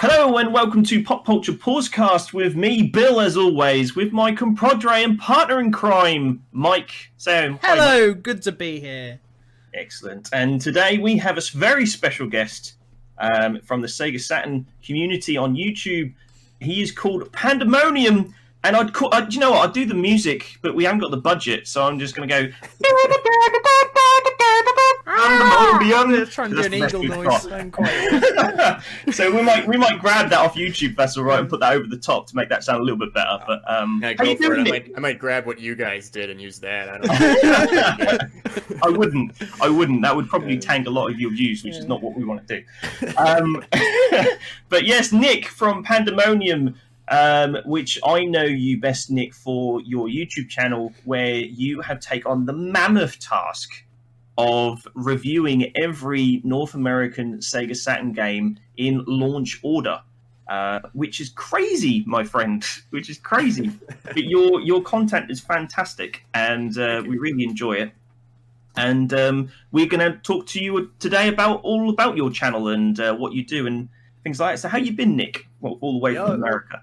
Hello and welcome to Pop Culture Pausecast with me, Bill, as always, with my compadre and partner in crime, Mike. So, hello, good to be here. Excellent. And today we have a very special guest from the Sega Saturn community on YouTube. He is called PandaMonium, and do you know what? I'd do the music, but we haven't got the budget, so I'm just going to go. I'm trying to do an eagle noise. So we might grab that off YouTube. If that's all right, and put that over the top to make that sound a little bit better. But yeah, go for it. I might grab what you guys did and use that. I don't know. I wouldn't. That would probably tank a lot of your views, which is not what we want to do. But yes, Nick from PandaMonium. Which I know you best, Nick, for your YouTube channel, where you have taken on the mammoth task of reviewing every North American Sega Saturn game in launch order, which is crazy, my friend. Which is crazy. But your content is fantastic, and we really enjoy it. And we're going to talk to you today all about your channel and what you do and things like that. So how you been, Nick? Well, all the way from America.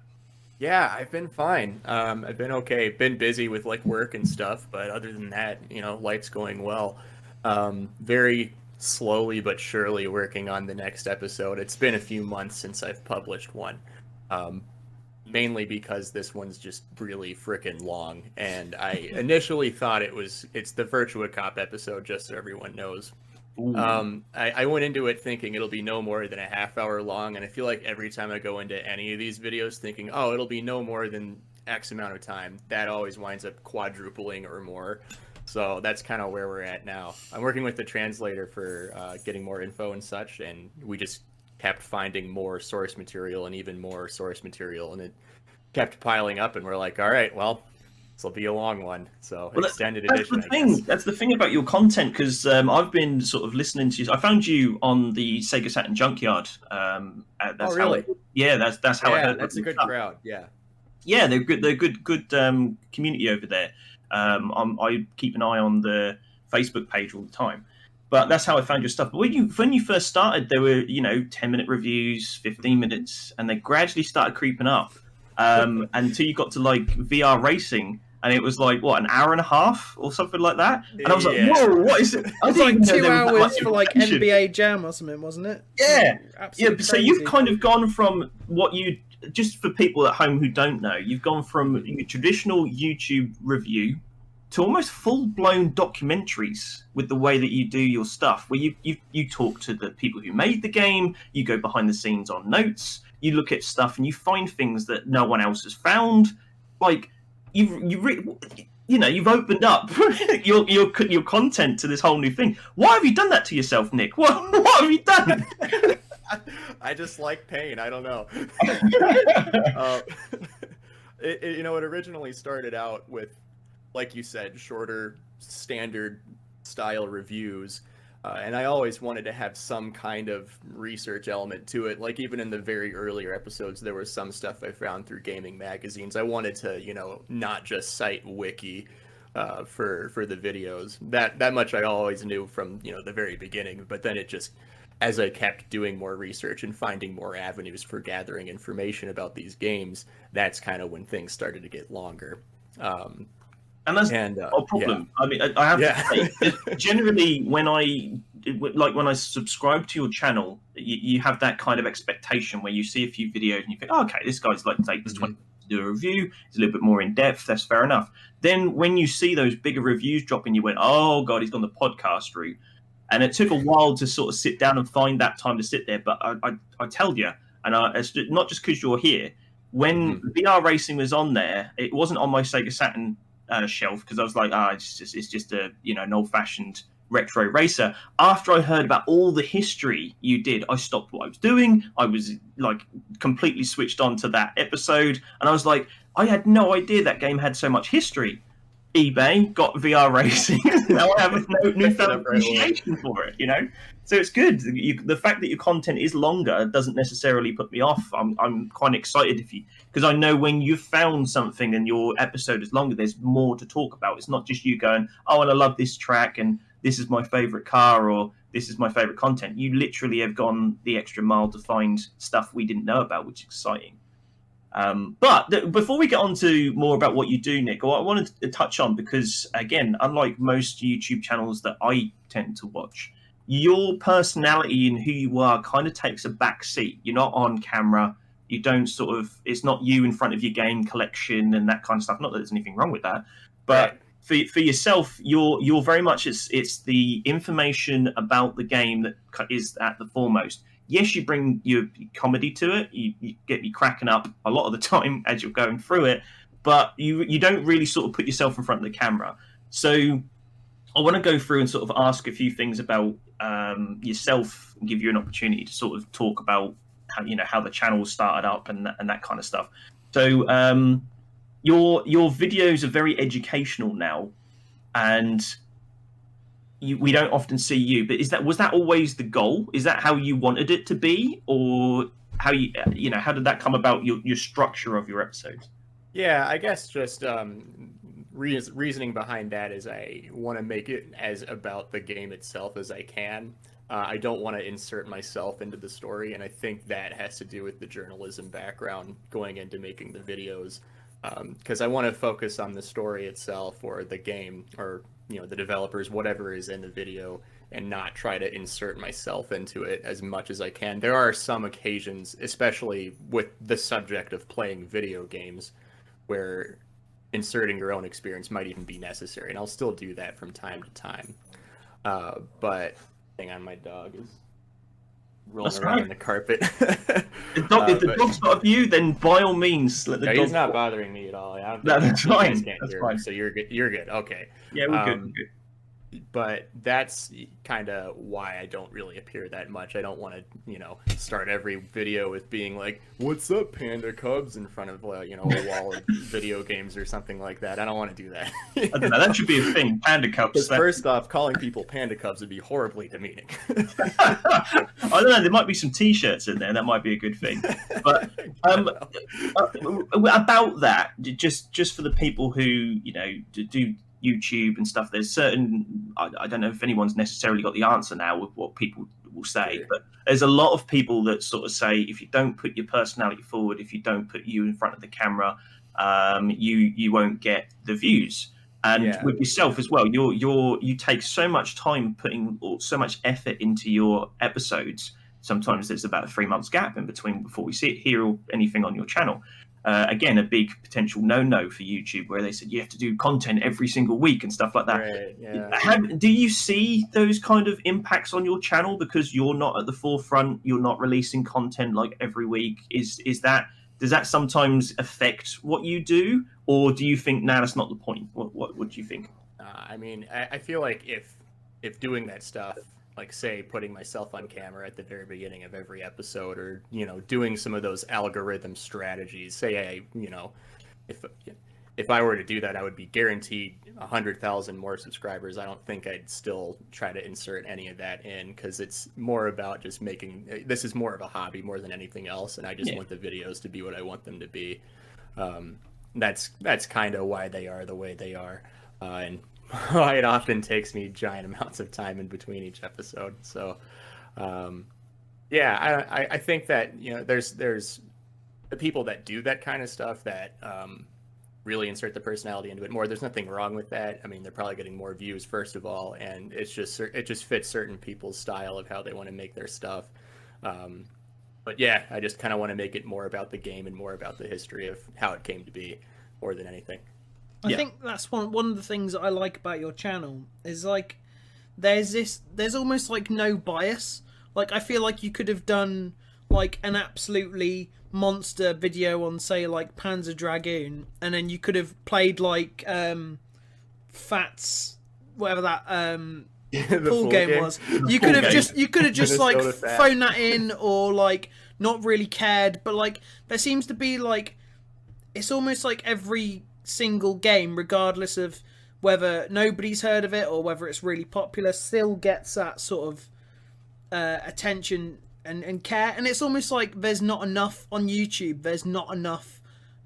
Yeah, I've been fine. I've been okay. Been busy with work and stuff, but other than that, life's going well. Very slowly but surely working on the next episode. It's been a few months since I've published one, mainly because this one's just really freaking long. And I initially thought it's the Virtua Cop episode, just so everyone knows. I went into it thinking it'll be no more than a half hour long, and I feel like every time I go into any of these videos thinking, oh, it'll be no more than X amount of time, that always winds up quadrupling or more. So that's kind of where we're at now. I'm working with the translator for getting more info and such, and we just kept finding more source material and even more source material, and it kept piling up, and we're like, all right, well, this will be a long one, so extended edition. That's the thing about your content, because I've been sort of listening to you. I found you on the Sega Saturn Junkyard. That's really? That's how I heard. That's a good crowd. Yeah, they're good. They're good community over there. I keep an eye on the Facebook page all the time. But that's how I found your stuff. But when you first started, there were 10-minute reviews, 15 minutes, and they gradually started creeping up until you got to VR racing. And it was an hour and a half or something like that. And I was like, whoa, what is it? I think 2 hours for NBA Jam or something, wasn't it? Yeah. Absolutely So you've kind of gone from what you, just for people at home who don't know, you've gone from traditional YouTube review to almost full-blown documentaries with the way that you do your stuff, where you talk to the people who made the game, you go behind the scenes on notes, you look at stuff and you find things that no one else has found. You've opened up your content to this whole new thing. Why have you done that to yourself, Nick? What have you done? I just like pain. I don't know. It originally started out with, like you said, shorter, standard style reviews. And I always wanted to have some kind of research element to it. Like even in the very earlier episodes, there was some stuff I found through gaming magazines. I wanted to, not just cite wiki for the videos. That much I always knew from, the very beginning. But then it just, as I kept doing more research and finding more avenues for gathering information about these games, that's kind of when things started to get longer. And that's no problem. Yeah. I mean, I have to say, generally, when I subscribe to your channel, you have that kind of expectation where you see a few videos and you think, oh, okay, this guy's take this 20 minutes to do a review. It's a little bit more in depth. That's fair enough. Then when you see those bigger reviews dropping, you went, oh god, he's gone the podcast route. And it took a while to sort of sit down and find that time to sit there. But I tell you, and it's not just because you're here. When VR racing was on there, it wasn't on my Sega Saturn shelf because I was like, it's just a an old-fashioned retro racer. After I heard about all the history you did, I stopped what I was doing. I was completely switched on to that episode, and I was like, I had no idea that game had so much history. eBay got VR racing. Now I have a newfound appreciation for it, So it's good. The fact that your content is longer doesn't necessarily put me off. I'm quite excited because I know when you've found something and your episode is longer, there's more to talk about. It's not just you going, oh, and I love this track and this is my favorite car or this is my favorite content. You literally have gone the extra mile to find stuff we didn't know about, which is exciting. But before we get on to more about what you do, Nick, what I wanted to touch on, because again, unlike most YouTube channels that I tend to watch, your personality and who you are kind of takes a back seat. You're not on camera. You don't it's not you in front of your game collection and that kind of stuff. Not that there's anything wrong with that, but right. for yourself, you're very much, it's the information about the game that is at the foremost. Yes, you bring your comedy to it. You get me cracking up a lot of the time as you're going through it, but you don't really sort of put yourself in front of the camera. So I want to go through and sort of ask a few things about yourself and give you an opportunity to sort of talk about how the channel started up and that kind of stuff. So your videos are very educational now, and we don't often see you, but was that always the goal? Is that how you wanted it to be, or how how did that come about? Your structure of your episodes? Yeah, I guess just reasoning behind that is I want to make it as about the game itself as I can. I don't want to insert myself into the story, and I think that has to do with the journalism background going into making the videos, because I want to focus on the story itself or the game or the developers, whatever is in the video, and not try to insert myself into it as much as I can. There are some occasions, especially with the subject of playing video games, where inserting your own experience might even be necessary, and I'll still do that from time to time. But hang on, my dog is rolling around in the carpet. If the dog's not of you, then by all means let the dog. He's not bothering me at all. That's fine. That's fine. So you're good. You're good. Okay. Yeah, we're good. But that's kind of why I don't really appear that much. I don't want to, start every video with being like, "What's up, Panda Cubs?" in front of a wall of video games or something like that. I don't want to do that. I don't know. That should be a thing. Panda Cubs. Because first off, calling people Panda Cubs would be horribly demeaning. I don't know. There might be some T-shirts in there. That might be a good thing. But about that, just for the people who do YouTube and stuff, there's certain, I don't know if anyone's necessarily got the answer now with what people will say, but there's a lot of people that sort of say, if you don't put your personality forward, if you don't put you in front of the camera, you won't get the views. And with yourself as well, you take so much time putting so much effort into your episodes. Sometimes there's about a 3 months gap in between before we hear anything on your channel. Again, a big potential no-no for YouTube, where they said you have to do content every single week and stuff like that. Right, yeah. Do you see those kind of impacts on your channel because you're not at the forefront? You're not releasing content like every week. Does that sometimes affect what you do, or do you think that's not the point? What do you think? I mean, I feel like if doing that stuff, like say putting myself on camera at the very beginning of every episode, or doing some of those algorithm strategies, say if I were to do that, I would be guaranteed 100,000 more subscribers. I don't think I'd still try to insert any of that in, because it's more about just this is more of a hobby more than anything else, and I just want the videos to be what I want them to be. That's kind of why they are the way they are, and it often takes me giant amounts of time in between each episode. So, I think that there's the people that do that kind of stuff that really insert the personality into it more. There's nothing wrong with that. I mean, they're probably getting more views first of all, and it just fits certain people's style of how they want to make their stuff. But yeah, I just kind of want to make it more about the game and more about the history of how it came to be, more than anything. I think that's one of the things that I like about your channel is like there's almost like no bias. Like I feel like you could have done like an absolutely monster video on say like Panzer Dragoon, and then you could have played like Fats, whatever that pool game was. You could have just like phoned that in, or like not really cared, but like there seems to be like it's almost like every single game, regardless of whether nobody's heard of it or whether it's really popular, still gets that sort of attention and care. And it's almost like there's not enough on YouTube. There's not enough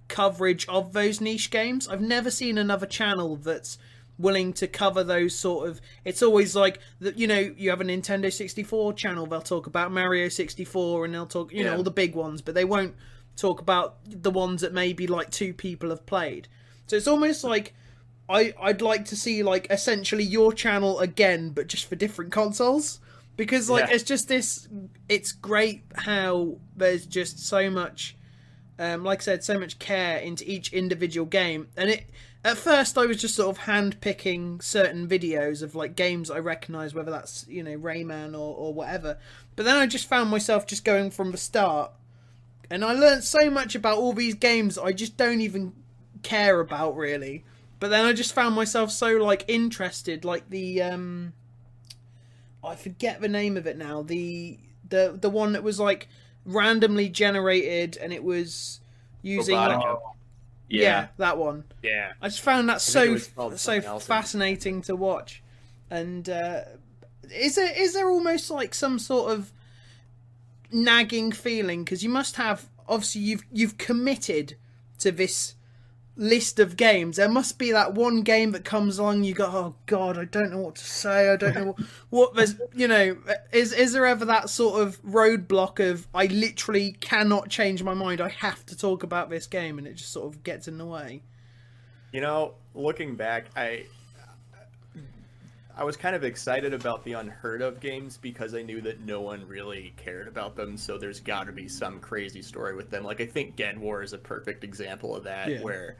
coverage of those niche games. I've never seen another channel that's willing to cover those sort of. It's always like you know, you have a Nintendo 64 channel, they'll talk about Mario 64 and they'll talk, you know, all the big ones, but they won't talk about the ones that maybe like 2 people have played. So it's almost like I'd like to see like essentially your channel again, but just for different consoles, because like it's just this. It's great how there's just so much, like I said, so much care into each individual game. And at first I was just sort of hand picking certain videos of like games I recognise, whether that's, you know, Rayman or whatever. But then I just found myself just going from the start, and I learned so much about all these games I just don't even care about really. But then I just found myself so like interested, like the I forget the name of it now. The one that was like randomly generated and it was using like, yeah, that one. Yeah, I just found that so fascinating to watch. And is there almost like some sort of nagging feeling, because you must have, obviously you've committed to this list of games. There must be that one game that comes along, you go, oh god, I don't know what to say, I don't know what there's, you know, is there ever that sort of roadblock of I literally cannot change my mind, I have to talk about this game, and it just sort of gets in the way? You know, looking back, I was kind of excited about the unheard of games because I knew that no one really cared about them, so there's got to be some crazy story with them. Like, I think Gen War is a perfect example of that, where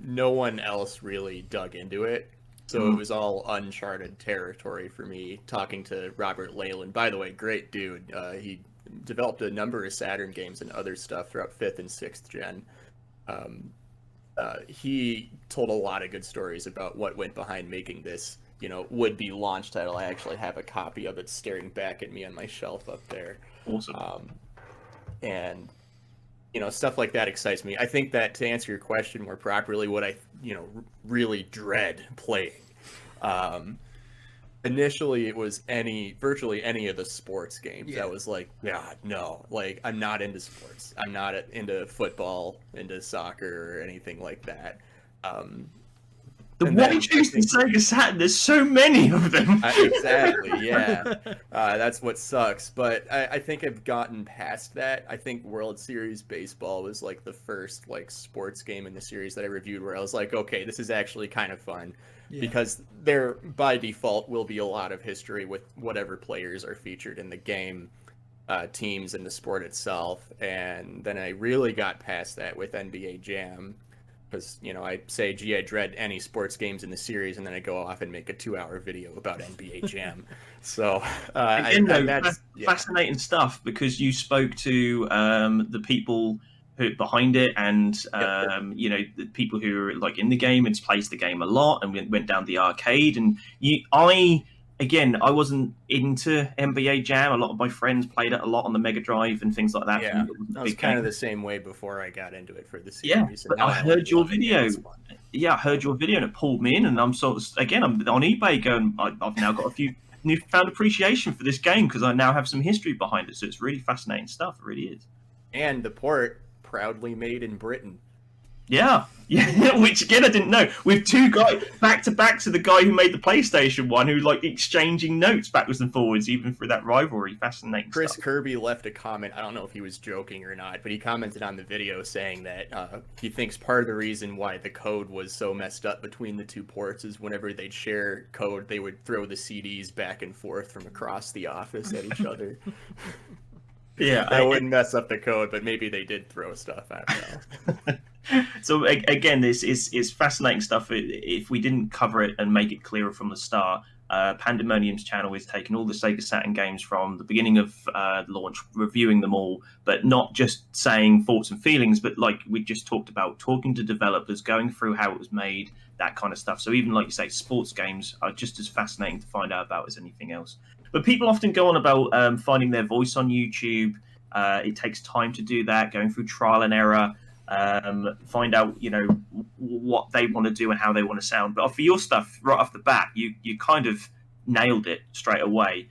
no one else really dug into it, so it was all uncharted territory for me. Talking to Robert Leyland, by the way, great dude. He developed a number of Saturn games and other stuff throughout 5th and 6th gen. He told a lot of good stories about what went behind making this, you know, would-be launch title. I actually have a copy of it staring back at me on my shelf up there. Awesome. And, you know, stuff like that excites me. I think that, to answer your question more properly, what I, you know, really dread playing, initially it was virtually any of the sports games. I was like, God, no, like, I'm not into sports. I'm not into football, into soccer, or anything like that. Why choose the Sega Saturn? There's so many of them. Exactly, yeah. That's what sucks. But I think I've gotten past that. I think World Series Baseball was like the first like sports game in the series that I reviewed where I was like, okay, this is actually kind of fun. Because there, by default, will be a lot of history with whatever players are featured in the game, teams, and the sport itself. And then I really got past that with NBA Jam. Because, you know, I say, gee, I dread any sports games in the series, and then I go off and make a 2-hour video about NBA Jam. So, that's fascinating stuff, because you spoke to the people who behind it, and you know, the people who are like in the game and plays the game a lot, and went down the arcade. And I wasn't into NBA Jam. A lot of my friends played it a lot on the Mega Drive and things like that. Yeah, I was kind of the same way before I got into it for the series. Yeah, but I heard your video. Yeah, I heard your video and it pulled me in, and I'm sort of, again, I'm on eBay going, I've now got a few newfound appreciation for this game because I now have some history behind it. So it's really fascinating stuff. It really is. And the port, proudly made in Britain. Yeah, which again I didn't know. With 2 guys back to back to the guy who made the PlayStation one, who like exchanging notes backwards and forwards, even for that rivalry. Fascinating. Chris stuff. Kirby left a comment. I don't know if he was joking or not, but he commented on the video saying that he thinks part of the reason why the code was so messed up between the 2 ports is whenever they'd share code, they would throw the CDs back and forth from across the office at each other. Yeah, that wouldn't mess up the code, but maybe they did throw stuff. I don't know. So again, this is fascinating stuff. If we didn't cover it and make it clearer from the start, PandaMonium's channel is taking all the Sega Saturn games from the beginning of launch, reviewing them all, but not just saying thoughts and feelings, but like we just talked about, talking to developers, going through how it was made, that kind of stuff. So even like you say, sports games are just as fascinating to find out about as anything else. But people often go on about finding their voice on YouTube. It takes time to do that, going through trial and error. Find out, you know, what they want to do and how they want to sound. But for your stuff, right off the bat, you kind of nailed it straight away.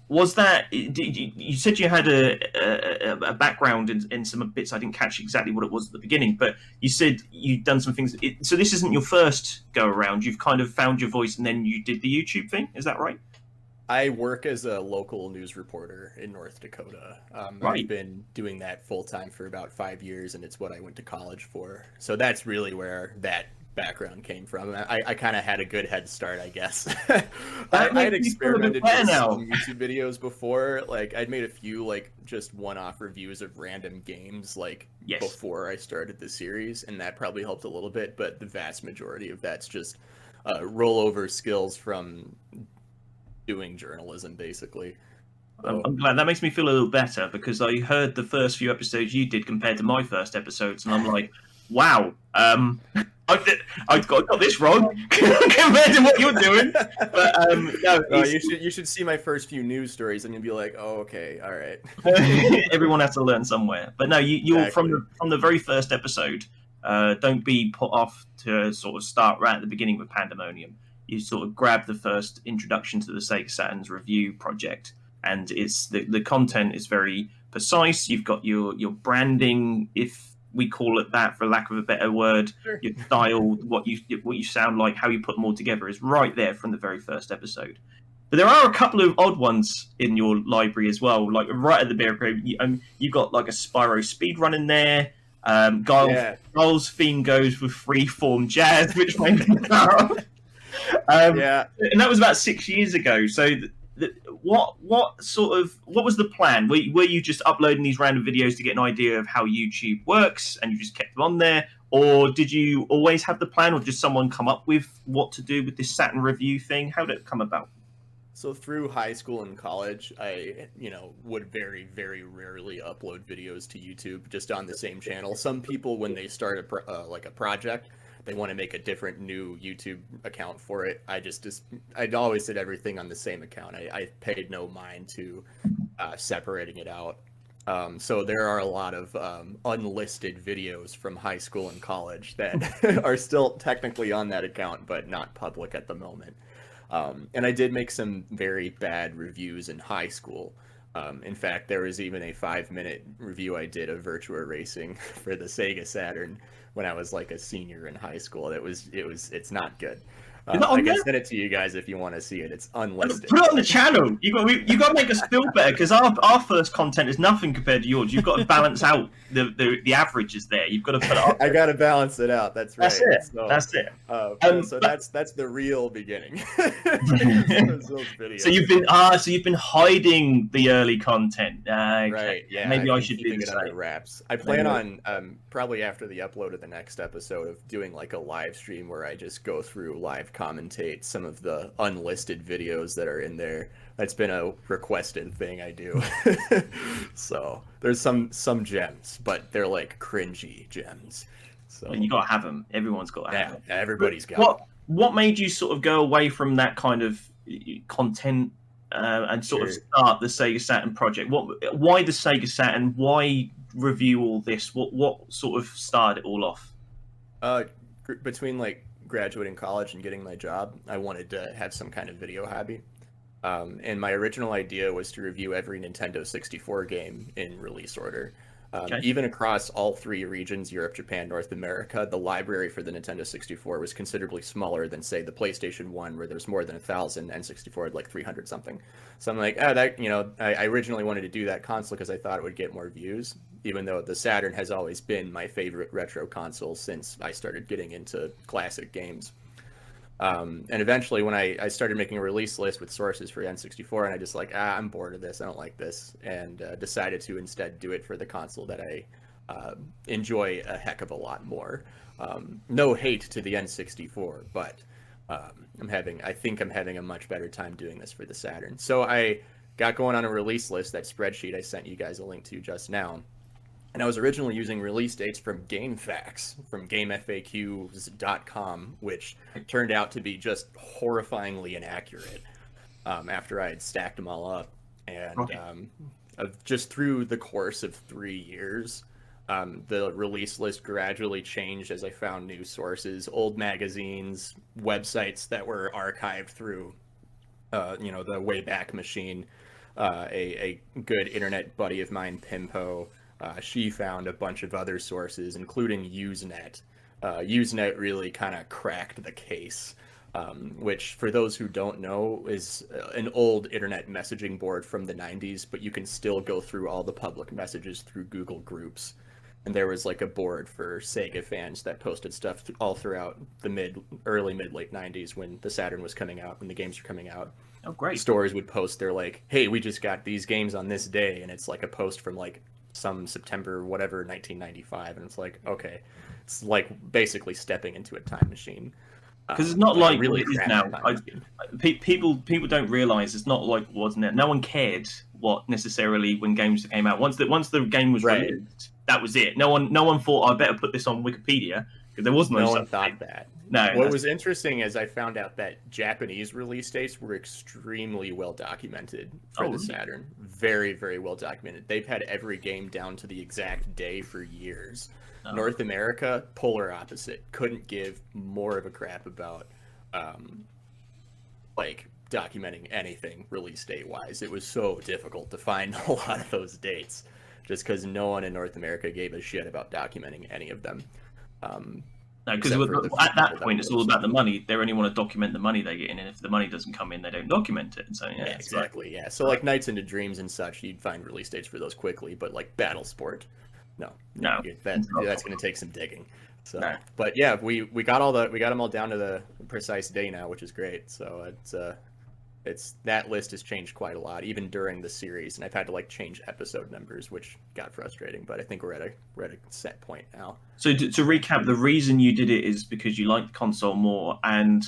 Was that you said you had a background in some bits? I didn't catch exactly what it was at the beginning, but you said you'd done some things. So this isn't your first go around. You've kind of found your voice, and then you did the YouTube thing. Is that right? I work as a local news reporter in North Dakota. Right. I've been doing that full time for about 5 years, and it's what I went to college for. So that's really where that background came from. I kind of had a good head start, I guess. I had experimented with some YouTube videos before. Like I'd made a few like just one-off reviews of random games like before I started the series, and that probably helped a little bit, but the vast majority of that's just rollover skills from doing journalism, basically. I'm glad. That makes me feel a little better, because I heard the first few episodes you did compared to my first episodes, and I'm like, wow, I got this wrong compared to what you're doing. But no, you should see my first few news stories, and you'll be like, oh, okay, all right. Everyone has to learn somewhere. But no, you're exactly. from the very first episode. Don't be put off to sort of start right at the beginning with PandaMonium. You sort of grab the first introduction to the Sega Saturn's review project, and it's the content is very precise. You've got your branding, if we call it that, for lack of a better word. Sure. Your style, what you sound like, how you put them all together is right there from the very first episode. But there are a couple of odd ones in your library as well. Like right at the beginning, you got like a Spyro speedrun in there. Guile's theme goes with freeform jazz, which made me laugh. And that was about 6 years ago. So what was the plan? Were you just uploading these random videos to get an idea of how YouTube works, and you just kept them on there, or did you always have the plan, or did someone come up with what to do with this Saturn review thing? How did it come about? So through high school and college, I would very, very rarely upload videos to YouTube just on the same channel. Some people, when they start a project, they want to make a different new YouTube account for it. I always did everything on the same account. I paid no mind to separating it out. So there are a lot of unlisted videos from high school and college that are still technically on that account, but not public at the moment. And I did make some very bad reviews in high school. In fact, there was even a 5-minute review I did of Virtua Racing for the Sega Saturn when I was like a senior in high school. It's not good. I can send it to you guys if you want to see it. It's unlisted. Put it on the channel. You got to make us feel better, because our first content is nothing compared to yours. You've got to balance out the averages there. You've got to put it up. I got to balance it out. That's right. That's it. So that's the real beginning. So you've been hiding the early content. Okay. Right. Yeah. Maybe I should do it under wraps. I plan on probably after the upload of the next episode of doing like a live stream where I just go through live commentate some of the unlisted videos that are in there. That's been a requested thing I do. So there's some gems, but they're like cringy gems. So you gotta have them. Everyone's got to have them. Everybody's got them. What made you sort of go away from that kind of content and sort of start the Sega Saturn project? Why the Sega Saturn? Why review all this? What sort of started it all off? Between like graduating college and getting my job, I wanted to have some kind of video hobby. And my original idea was to review every Nintendo 64 game in release order. Even across all 3 regions, Europe, Japan, North America, the library for the Nintendo 64 was considerably smaller than, say, the PlayStation 1, where there's more than 1,000, and 64 had like 300 something. So I'm like, I originally wanted to do that console because I thought it would get more views, even though the Saturn has always been my favorite retro console since I started getting into classic games. And eventually when I started making a release list with sources for N64, and I just like, I'm bored of this, I don't like this, and decided to instead do it for the console that I enjoy a heck of a lot more. No hate to the N64, but I think I'm having a much better time doing this for the Saturn. So I got going on a release list, that spreadsheet I sent you guys a link to just now. And I was originally using release dates from GameFAQs, from GameFAQs.com, which turned out to be just horrifyingly inaccurate after I had stacked them all up. And just through the course of 3 years, the release list gradually changed as I found new sources, old magazines, websites that were archived through, the Wayback Machine. a good internet buddy of mine, Pimpo, she found a bunch of other sources, including Usenet. Usenet really kind of cracked the case, which, for those who don't know, is an old internet messaging board from the 90s, but you can still go through all the public messages through Google Groups. And there was like a board for Sega fans that posted stuff all throughout the early, late 90s when the Saturn was coming out, when the games were coming out. Oh, great. Stores would post, they're like, hey, we just got these games on this day. And it's like a post from like some September, whatever, 1995. And it's like, okay, it's like basically stepping into a time machine. Because it's not like really it is now. People don't realize it's not like wasn't it. No one cared what necessarily when games came out. Once the game was released, that was it. No one thought I better put this on Wikipedia because there was no one thought that. No. What was interesting is I found out that Japanese release dates were extremely well documented for the Saturn. Very, very well documented. They've had every game down to the exact day for years. North America, polar opposite. Couldn't give more of a crap about like documenting anything release date wise. It was so difficult to find a lot of those dates just because no one in North America gave a shit about documenting any of them. No, because at that point it's all about the money. They only want to document the money they get in, and if the money doesn't come in, they don't document it. And so yeah, exactly. Yeah, so like Nights into Dreams and such, you'd find release dates for those quickly, but like Battle Sport, no, that's going to take some digging. So, but yeah, we got them all down to the precise day now, which is great. So it's that list has changed quite a lot, even during the series, and I've had to like change episode numbers, which got frustrating. But I think we're at a set point now. So to recap, the reason you did it is because you like the console more, and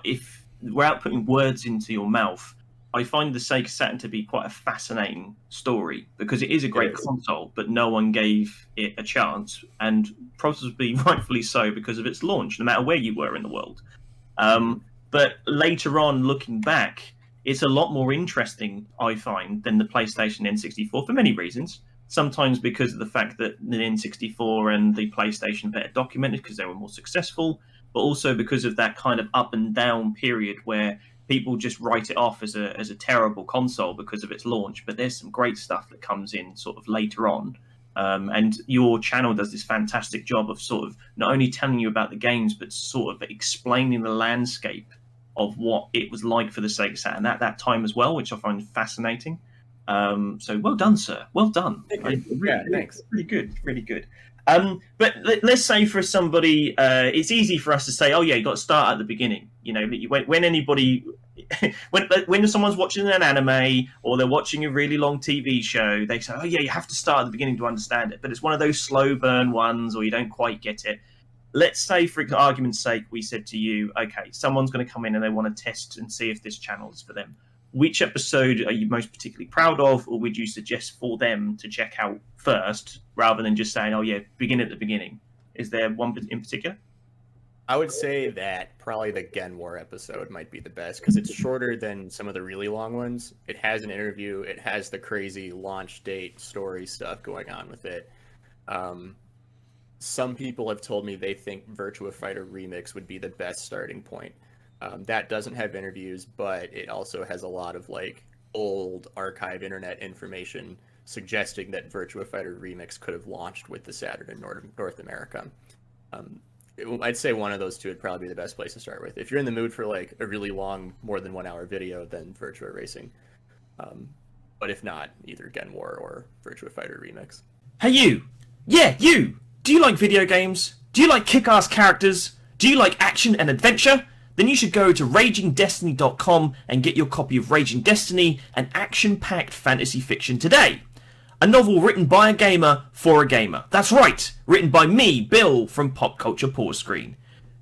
if without putting words into your mouth, I find the Sega Saturn to be quite a fascinating story because it is a great console, but no one gave it a chance, and probably rightfully so because of its launch, no matter where you were in the world. But later on, looking back, it's a lot more interesting, I find, than the PlayStation N64 for many reasons. Sometimes because of the fact that the N64 and the PlayStation are better documented because they were more successful, but also because of that kind of up and down period where people just write it off as a terrible console because of its launch. But there's some great stuff that comes in sort of later on. And your channel does this fantastic job of sort of not only telling you about the games, but sort of explaining the landscape of what it was like for the Sega Saturn at that time as well, which I find fascinating. So well done, sir. Well done. Thanks. Really good. Really good. But let's say for somebody, it's easy for us to say, oh yeah, you got to start at the beginning. You know, when someone's watching an anime or they're watching a really long TV show, they say, oh yeah, you have to start at the beginning to understand it. But it's one of those slow burn ones, or you don't quite get it. Let's say, for argument's sake, we said to you, okay, someone's going to come in and they want to test and see if this channel is for them. Which episode are you most particularly proud of, or would you suggest for them to check out first, rather than just saying, oh yeah, begin at the beginning? Is there one in particular? I would say that probably the Gen War episode might be the best, because it's shorter than some of the really long ones. It has an interview. It has the crazy launch date story stuff going on with it. Some people have told me they think Virtua Fighter Remix would be the best starting point. That doesn't have interviews, but it also has a lot of like old archive internet information suggesting that Virtua Fighter Remix could have launched with the Saturn in North America. I'd say one of those two would probably be the best place to start with. If you're in the mood for like a really long, more than 1 hour video, then Virtua Racing. But if not, either Gen War or Virtua Fighter Remix. Hey you! Yeah, you! Do you like video games? Do you like kick-ass characters? Do you like action and adventure? Then you should go to RagingDestiny.com and get your copy of Raging Destiny, an action-packed fantasy fiction today. A novel written by a gamer for a gamer. That's right, written by me, Bill, from Pop Culture Pause Screen.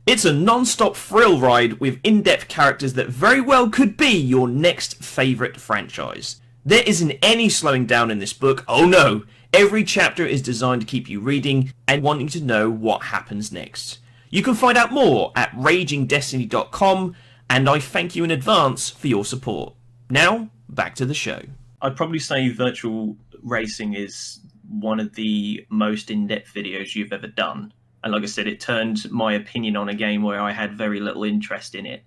It's a non-stop thrill ride with in-depth characters that very well could be your next favourite franchise. There isn't any slowing down in this book, oh no. Every chapter is designed to keep you reading and wanting to know what happens next. You can find out more at RagingDestiny.com, and I thank you in advance for your support. Now, back to the show. I'd probably say Virtual Racing is one of the most in-depth videos you've ever done. And like I said, it turned my opinion on a game where I had very little interest in it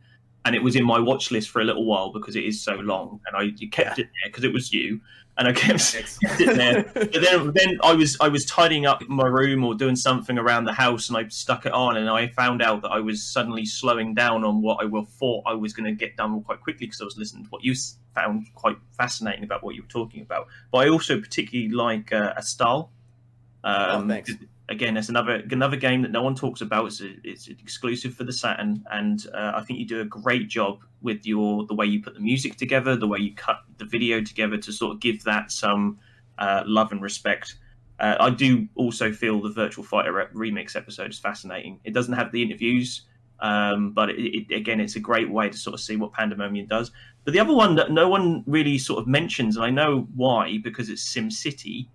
and it was in my watch list for a little while because it is so long, and I kept it there because it was you, and I kept it there. But then I was tidying up my room or doing something around the house, and I stuck it on, and I found out that I was suddenly slowing down on what I thought I was going to get done quite quickly because I was listening to what you found quite fascinating about what you were talking about. But I also particularly like Astal. Thanks. Again, it's another game that no one talks about. It's exclusive for the Saturn, and I think you do a great job with the way you put the music together, the way you cut the video together to sort of give that some love and respect. I do also feel the Virtual Fighter remix episode is fascinating. It doesn't have the interviews, but again, it's a great way to sort of see what PandaMonium does. But the other one that no one really sort of mentions, and I know why, because it's SimCity.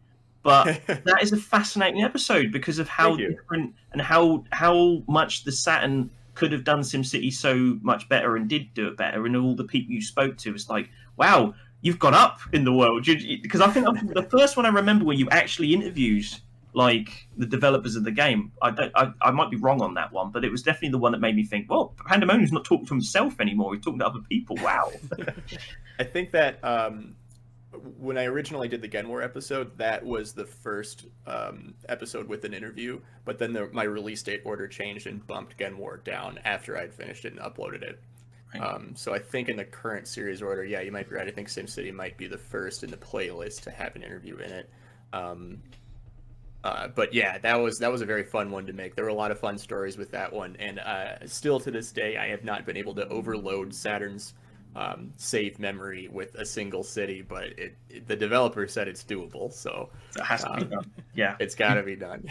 But that is a fascinating episode because of how different and how much the Saturn could have done SimCity so much better and did do it better. And all the people you spoke to, it's like, wow, you've gone up in the world. Because I think the first one I remember where you actually interviewed like the developers of the game. I might be wrong on that one, but it was definitely the one that made me think, well, PandaMonium's not talking to himself anymore. He's talking to other people. Wow. I think that when I originally did the Gen War episode, that was the first episode with an interview, but then my release date order changed and bumped Gen War down after I'd finished it and uploaded it. Right. So I think in the current series order, yeah, you might be right. I think SimCity might be the first in the playlist to have an interview in it. But yeah, that was a very fun one to make. There were a lot of fun stories with that one, and still to this day, I have not been able to overload Saturn's save memory with a single city, but the developer said it's doable, so it has to be done. Yeah, it's got to be done.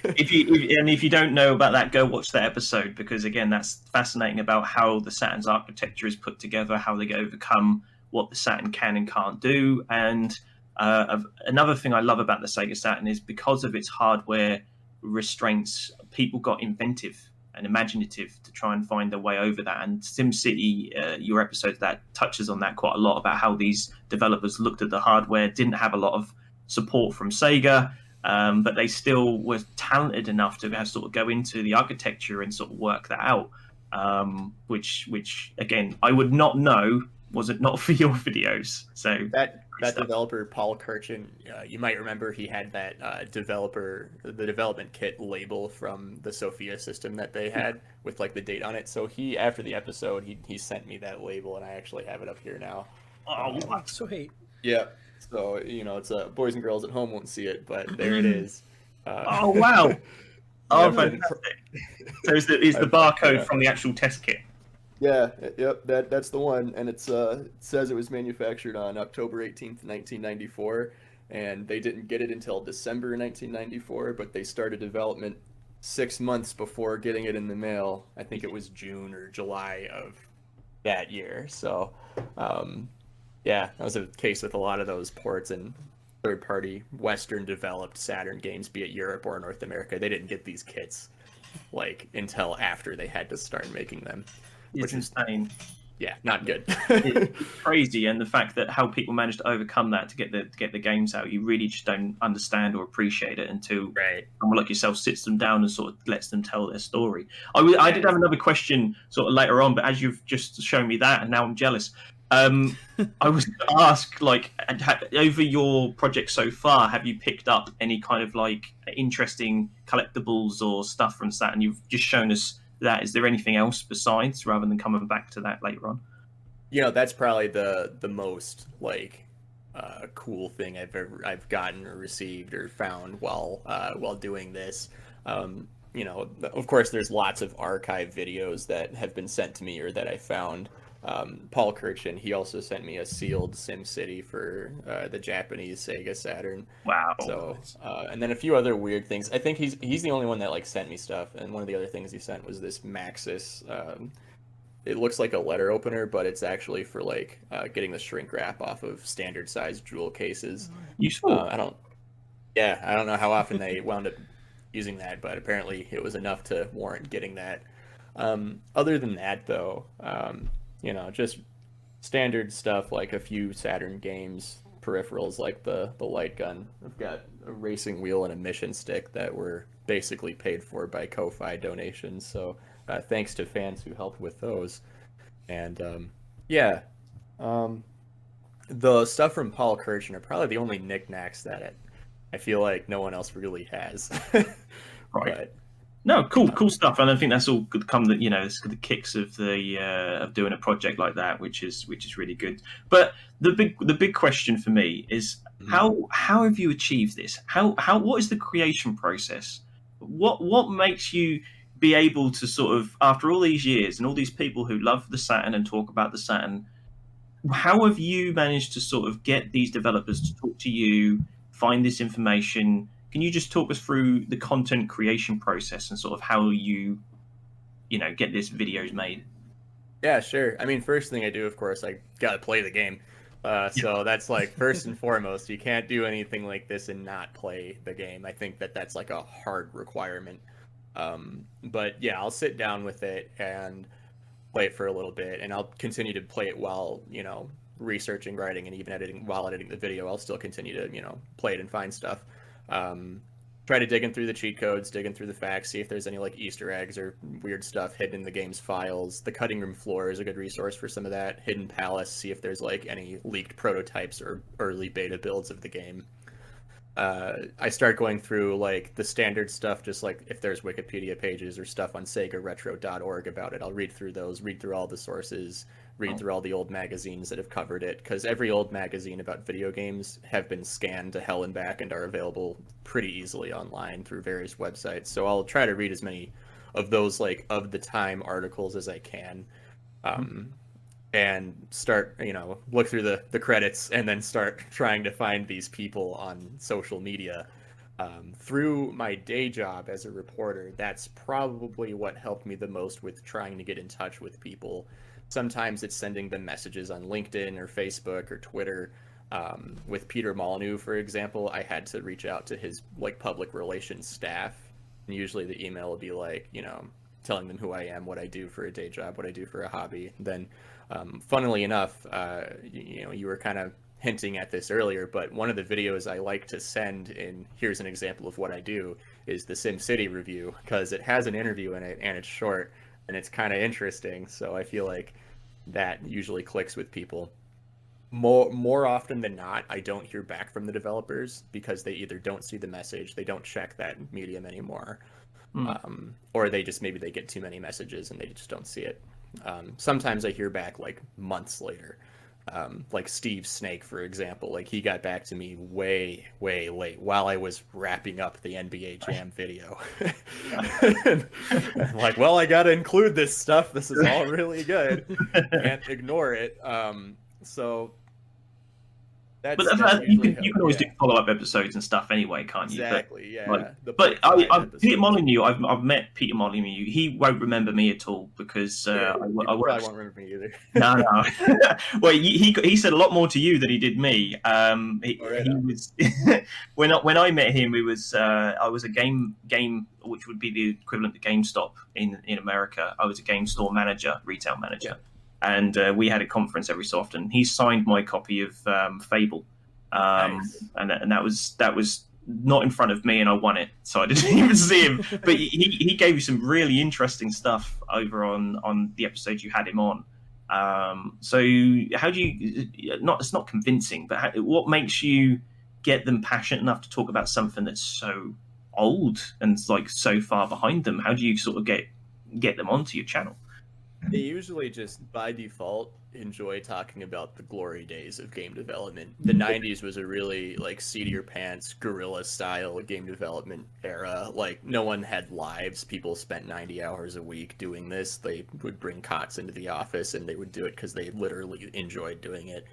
if you don't know about that, go watch that episode, because again, that's fascinating about how the Saturn's architecture is put together, how they overcome what the Saturn can and can't do. And another thing I love about the Sega Saturn is because of its hardware restraints, people got inventive and imaginative to try and find their way over that. And SimCity, your episode that touches on that quite a lot, about how these developers looked at the hardware, didn't have a lot of support from Sega, but they still were talented enough to sort of go into the architecture and sort of work that out, which again, I would not know was it not for your videos. So that developer, Paul Kirchin, you might remember he had that the development kit label from the Sophia system that they had with like the date on it. So after the episode, he sent me that label, and I actually have it up here now. Oh, that's sweet. Yeah. So, it's boys and girls at home won't see it, but there it is. Oh, wow. Oh, fantastic. So is the barcode from the actual test kit? Yeah, yep, that's the one, and it says it was manufactured on October 18th, 1994, and they didn't get it until December 1994, but they started development 6 months before getting it in the mail. I think it was June or July of that year. So, yeah, that was a case with a lot of those ports and third-party Western-developed Saturn games, be it Europe or North America. They didn't get these kits until after they had to start making them. Which is insane. Yeah, not good. It's crazy, and the fact that how people managed to overcome that to get the games out, you really just don't understand or appreciate it until someone like yourself sits them down and sort of lets them tell their story. I did have another question sort of later on, but as you've just shown me that, and now I'm jealous. I was going to ask, over your project so far, have you picked up any kind of interesting collectibles or stuff from Saturn? You've just shown us that. Is there anything else besides, rather than coming back to that later on? That's probably the most cool thing I've gotten or received or found while doing this. Of course, there's lots of archive videos that have been sent to me or that I found. Paul Kirchin, he also sent me a sealed SimCity for the Japanese Sega Saturn. Wow. So, and then a few other weird things. I think he's the only one that sent me stuff. And one of the other things he sent was this Maxis. It looks like a letter opener, but it's actually for getting the shrink wrap off of standard size jewel cases. Useful. I don't know how often they wound up using that, but apparently it was enough to warrant getting that. Other than that, though. Just standard stuff like a few Saturn games, peripherals like the light gun. I've got a racing wheel and a mission stick that were basically paid for by Ko-Fi donations. So thanks to fans who helped with those. And yeah, the stuff from Paul Kirchner are probably the only knickknacks that I feel like no one else really has. Right. But, no, cool stuff, and I think that's all good. Come that it's the kicks of the of doing a project like that, which is really good. But the big question for me is how have you achieved this? How what is the creation process? What makes you be able to sort of, after all these years and all these people who love the Saturn and talk about the Saturn, how have you managed to sort of get these developers to talk to you, find this information? Can you just talk us through the content creation process and sort of how you get these videos made? Yeah, sure. I mean, first thing I do, of course, I gotta play the game. So that's like first and foremost. You can't do anything like this and not play the game. I think that's like a hard requirement. But yeah, I'll sit down with it and play it for a little bit, and I'll continue to play it while researching, writing, and even while editing the video. I'll still continue to play it and find stuff. Try to digging through the cheat codes, digging through the facts, see if there's any like Easter eggs or weird stuff hidden in the game's files. The cutting room floor is a good resource for some of that. Hidden Palace, see if there's like any leaked prototypes or early beta builds of the game. I start going through like the standard stuff, just like if there's Wikipedia pages or stuff on SegaRetro.org about it. I'll read through those, read through all the sources, read through all the old magazines that have covered it, because every old magazine about video games have been scanned to hell and back and are available pretty easily online through various websites. So I'll try to read as many of those like of the time articles as I can. And start, look through the credits and then start trying to find these people on social media. Through my day job as a reporter, that's probably what helped me the most with trying to get in touch with people. Sometimes it's sending them messages on LinkedIn or Facebook or Twitter. With Peter Molyneux, for example, I had to reach out to his like public relations staff. And usually the email will be like, telling them who I am, what I do for a day job, what I do for a hobby. Then funnily enough, you were kind of hinting at this earlier, but one of the videos I like to send, and here's an example of what I do, is the SimCity review, because it has an interview in it and it's short and it's kind of interesting. So I feel like that usually clicks with people. More often than not, I don't hear back from the developers because they either don't see the message, they don't check that medium anymore, or they just maybe they get too many messages and they just don't see it. Sometimes I hear back like months later. Like Steve Snake, for example, like he got back to me way late while I was wrapping up the NBA Jam video. I'm like, well, I got to include this stuff. This is all really good. Can't ignore it. So but you can always do follow-up episodes and stuff anyway, can't you? Exactly, yeah. But Peter Molyneux, I've met Peter Molyneux. He won't remember me at all because I probably won't remember me either. No. Well, he said a lot more to you than he did me. He was when I met him, it was I was a game which would be the equivalent to GameStop in America. I was a game store manager, retail manager. Yeah. And we had a conference every so often. He signed my copy of Fable, nice. and that was not in front of me, and I won it, so I didn't even see him. But he gave you some really interesting stuff over on the episodes you had him on. So how do you it's not convincing, but what makes you get them passionate enough to talk about something that's so old and like so far behind them? How do you sort of get them onto your channel? They usually just by default enjoy talking about the glory days of game development. The 90s was a really like seat your pants guerrilla style game development era. Like no one had lives. People spent 90 hours a week doing this. They would bring cots into the office and they would do it because they literally enjoyed doing it.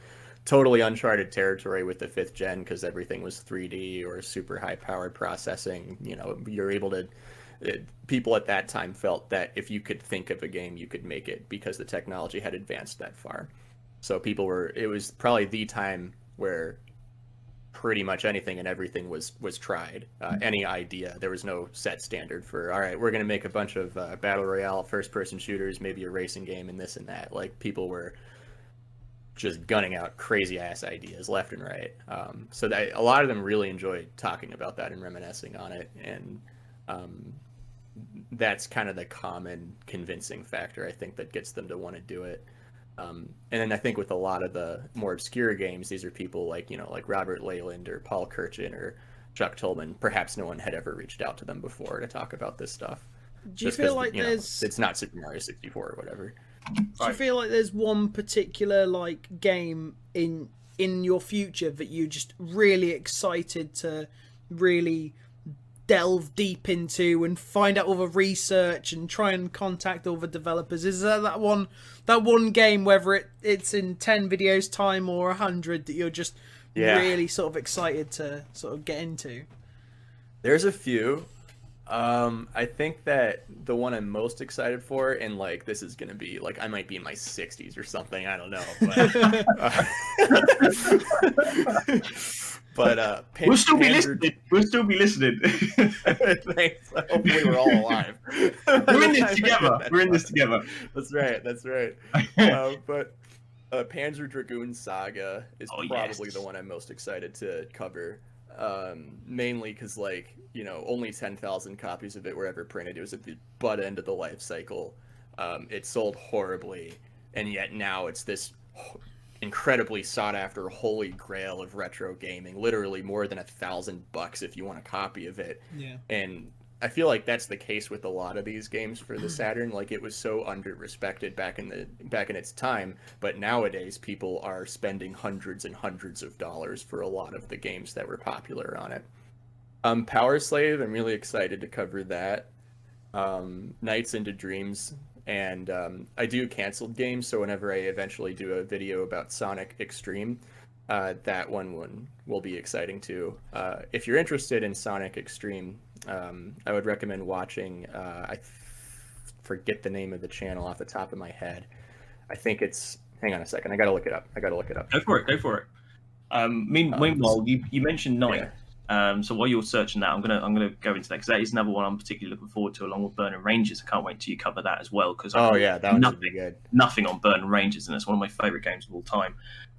Totally uncharted territory with the 5th gen because everything was 3D or super high powered processing. You're able to people at that time felt that if you could think of a game, you could make it because the technology had advanced that far. So it was probably the time where pretty much anything and everything was tried. Any idea, there was no set standard for, all right, we're going to make a bunch of battle royale, first person shooters, maybe a racing game and this and that. Like people were just gunning out crazy ass ideas left and right. So a lot of them really enjoyed talking about that and reminiscing on it. And that's kind of the common convincing factor, I think, that gets them to want to do it. And then I think with a lot of the more obscure games, these are people like, like Robert Leyland or Paul Kirchen or Chuck Tolman. Perhaps no one had ever reached out to them before to talk about this stuff. Do you feel like it's not Super Mario 64 or whatever. Do you feel like there's one particular like game in your future that you're just really excited to really delve deep into and find out all the research and try and contact all the developers? Is there that one game, whether it's in 10 videos time or 100, that you're just really sort of excited to sort of get into? There's a few. I think that the one I'm most excited for, and like this is gonna be like I might be in my 60s or something, I don't know, but we'll still be listening. Thanks. Hopefully we're all alive. We're in this together. That's right. But Panzer Dragoon Saga is probably the one I'm most excited to cover. Mainly because only 10,000 copies of it were ever printed. It was at the butt end of the life cycle. It sold horribly, and yet now it's this incredibly sought after holy grail of retro gaming. Literally more than $1,000 if you want a copy of it. Yeah. And I feel like that's the case with a lot of these games for the Saturn. Like, it was so under-respected back in its time, but nowadays people are spending hundreds and hundreds of dollars for a lot of the games that were popular on it. Power Slave, I'm really excited to cover that. Nights into Dreams, and I do canceled games, so whenever I eventually do a video about Sonic Extreme, that one will be exciting too. If you're interested in Sonic Extreme, I would recommend watching, I forget the name of the channel off the top of my head. I think it's, hang on a second, I gotta look it up. Go for it. Meanwhile, you mentioned Night. Yeah. So while you're searching that, I'm gonna go into that, because that is another one I'm particularly looking forward to, along with Burton Rangers. I can't wait till you cover that as well, because that would be good. Nothing on Burton Rangers, and it's one of my favorite games of all time.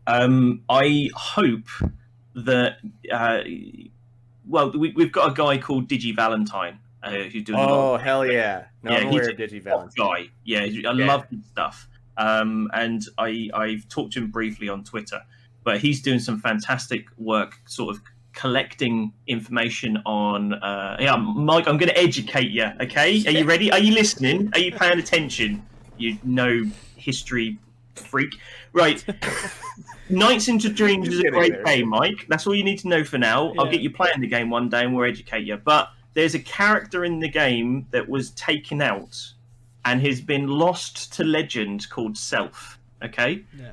I hope that we've got a guy called Digi Valentine who's doing. Oh, hell yeah! I'm aware of Digi Valentine. Guy, I love his stuff. And I've talked to him briefly on Twitter, but he's doing some fantastic work, sort of collecting information on. Mike, I'm going to educate you. Okay, are you ready? Are you listening? Are you paying attention? You know, history freak, right? Nights into Dreams is a great game, Mike. That's all you need to know for now. Yeah. I'll get you playing the game one day and we'll educate you. But there's a character in the game that was taken out and has been lost to legend called Self. Okay? Yeah.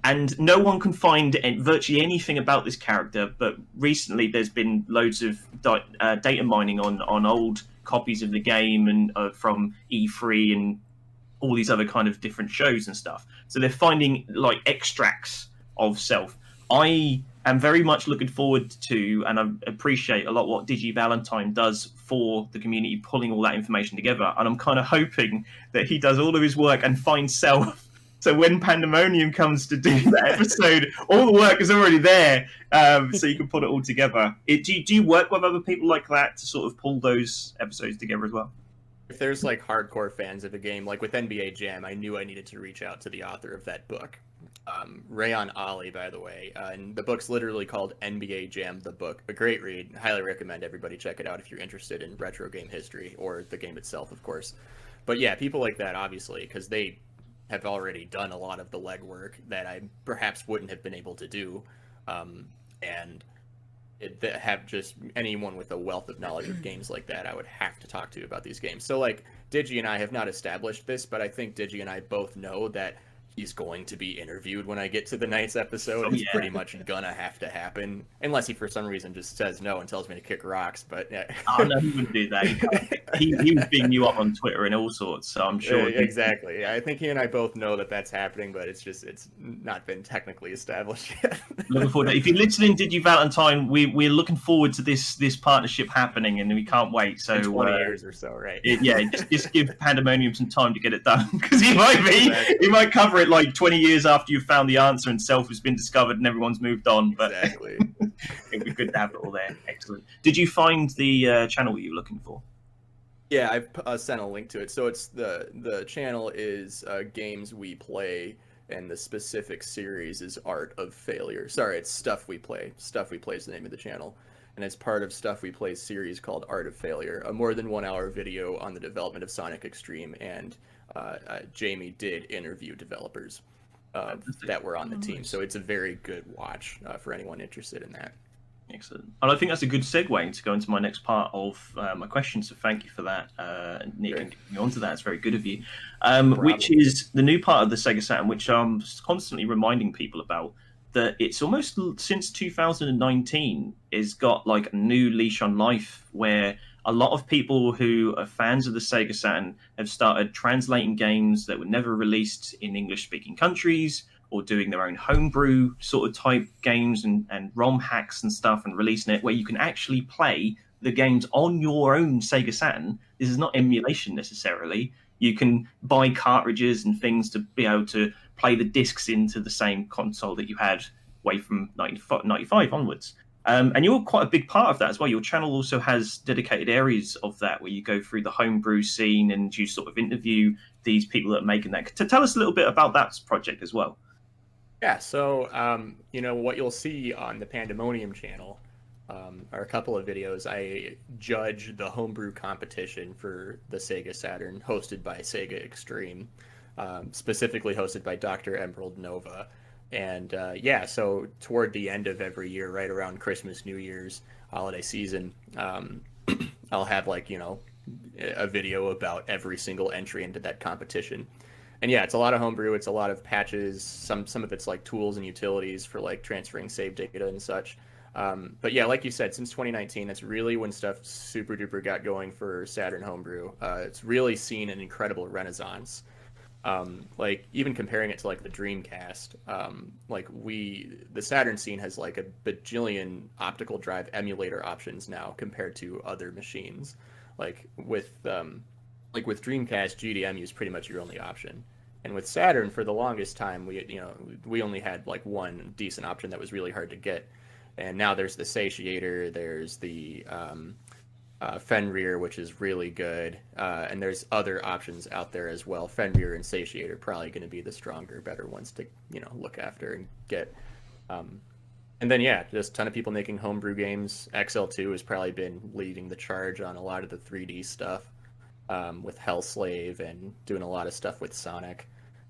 And no one can find virtually anything about this character, but recently there's been loads of data mining on old copies of the game and from E3 and all these other kind of different shows and stuff. So they're finding like extracts of Self. I am very much looking forward to, and I appreciate a lot what Digi Valentine does for the community, pulling all that information together. And I'm kind of hoping that he does all of his work and finds Self. So when PandaMonium comes to do that episode, all the work is already there, so you can put it all together. Do you work with other people like that to sort of pull those episodes together as well? If there's like hardcore fans of a game, like with NBA Jam, I knew I needed to reach out to the author of that book. Rayon Ali, by the way. And the book's literally called NBA Jam, the book. A great read. Highly recommend everybody check it out if you're interested in retro game history, or the game itself, of course. But yeah, people like that, obviously, because they have already done a lot of the legwork that I perhaps wouldn't have been able to do. And have just anyone with a wealth of knowledge of games like that, I would have to talk to about these games. So like Digi and I have not established this, but I think Digi and I both know that he's going to be interviewed when I get to the Nights episode. It's pretty much gonna have to happen, unless he for some reason just says no and tells me to kick rocks. But yeah. Oh no, he wouldn't do that. He was bigging you up on Twitter and all sorts, so I'm sure. Exactly. I think he and I both know that that's happening, but it's not been technically established yet. Looking forward to it. If you're listening, Digi Valentine, we're looking forward to this partnership happening, and we can't wait. So in 20 years or so, right? Just give PandaMonium some time to get it done, because he might cover it like 20 years after you've found the answer and Self has been discovered and everyone's moved on. But exactly. It'd be good to have it all there. Excellent. Did you find the channel that you were looking for? Yeah, I've sent a link to it. So it's the channel is Games We Play, and the specific series is Art of Failure. Sorry, it's Stuff We Play. Stuff We Play is the name of the channel. And it's part of Stuff We Play's series called Art of Failure, a more than 1 hour video on the development of Sonic X-treme, and Jamie did interview developers that were on the team. So it's a very good watch for anyone interested in that. Excellent. And I think that's a good segue to go into my next part of my question. So thank you for that, Nick, and getting on to that. It's very good of you. Which is the new part of the Sega Saturn, which I'm constantly reminding people about, that it's almost since 2019 is got like a new leash on life, where a lot of people who are fans of the Sega Saturn have started translating games that were never released in English-speaking countries, or doing their own homebrew sort of type games and ROM hacks and stuff, and releasing it where you can actually play the games on your own Sega Saturn. This is not emulation necessarily. You can buy cartridges and things to be able to play the discs into the same console that you had way from 1995 onwards. And you're quite a big part of that as well. Your channel also has dedicated areas of that where you go through the homebrew scene and you sort of interview these people that are making that. To tell us a little bit about that project as well. Yeah, so what you'll see on the PandaMonium channel are a couple of videos. I judge the homebrew competition for the Sega Saturn, hosted by Sega X-treme, specifically hosted by Dr. Emerald Nova. And so toward the end of every year, right around Christmas, New Year's, holiday season, I'll have a video about every single entry into that competition. And yeah, it's a lot of homebrew. It's a lot of patches. Some of it's like tools and utilities for like transferring save data and such. But yeah, like you said, since 2019, that's really when stuff super duper got going for Saturn homebrew. It's really seen an incredible renaissance. Like even comparing it to like the Dreamcast, the Saturn scene has like a bajillion optical drive emulator options now compared to other machines. Like with Dreamcast, GDEMU is pretty much your only option. And with Saturn, for the longest time, we only had like one decent option that was really hard to get. And now there's the Satiator, there's the Fenrir, which is really good, and there's other options out there as well. Fenrir and Satiator are probably going to be the stronger, better ones to look after and get. And then just a ton of people making homebrew games. XL2 has probably been leading the charge on a lot of the 3D stuff. With Hellslave and doing a lot of stuff with Sonic.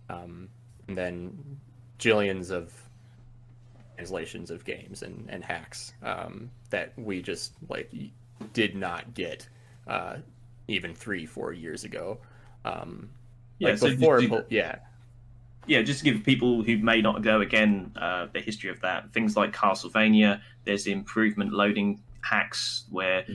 And then jillions of translations of games and hacks that we just did not get even 3-4 years ago. Just to give people who may not go again the history of that, things like Castlevania, there's the improvement loading hacks where